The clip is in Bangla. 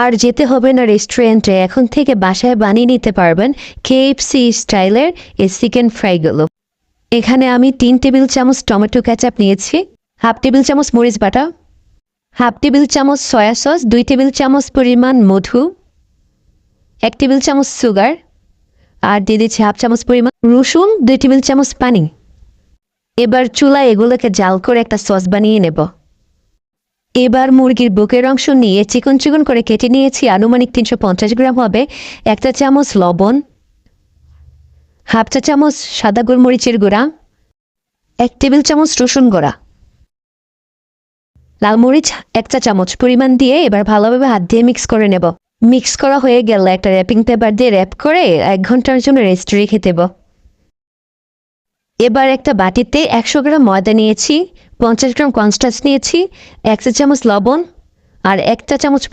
আর যেতে হবে না রেস্টুরেন্টে, এখন থেকে বাসায় বানিয়ে নিতে পারবেন কেএফসি স্টাইলের এই চিকেন ফ্রাইগুলো। এখানে আমি 3 টেবিল চামচ টমেটো কেচাপ নিয়েছি, হাফ টেবিল চামচ মরিচ বাটা, হাফ টেবিল চামচ সয়া সস, 2 টেবিল চামচ পরিমাণ মধু, 1 টেবিল চামচ সুগার, আর দিয়ে দিচ্ছি হাফ চামচ পরিমাণ রসুন, 2 টেবিল চামচ পানি। এবার চুলায় এগুলোকে জাল করে একটা সস বানিয়ে নেব। এবার মুরগির বুকের অংশ নিয়ে চিকন চিকন করে কেটে নিয়েছি, আনুমানিক 350 গ্রাম হবে। 1 চা চামচ লবণ, হাফ চা চামচ সাদা গোলমরিচের গুঁড়া, 1 টেবিল চামচ রসুন গুঁড়া, লাল মরিচ 1 চা চামচ পরিমাণ দিয়ে এবার ভালোভাবে হাত দিয়ে মিক্স করে নেব। মিক্স করা হয়ে গেলে একটা র্যাপিং পেপার দিয়ে র্যাপ করে 1 ঘন্টার জন্য রেস্ট রেখে দেব। এবার একটা বাটিতে 100 গ্রাম ময়দা নিয়েছি, 50 গ্রাম কর্নস্টার্চ নিয়েছি, 1 চা চামচ লবণ আর 1 চা চামচ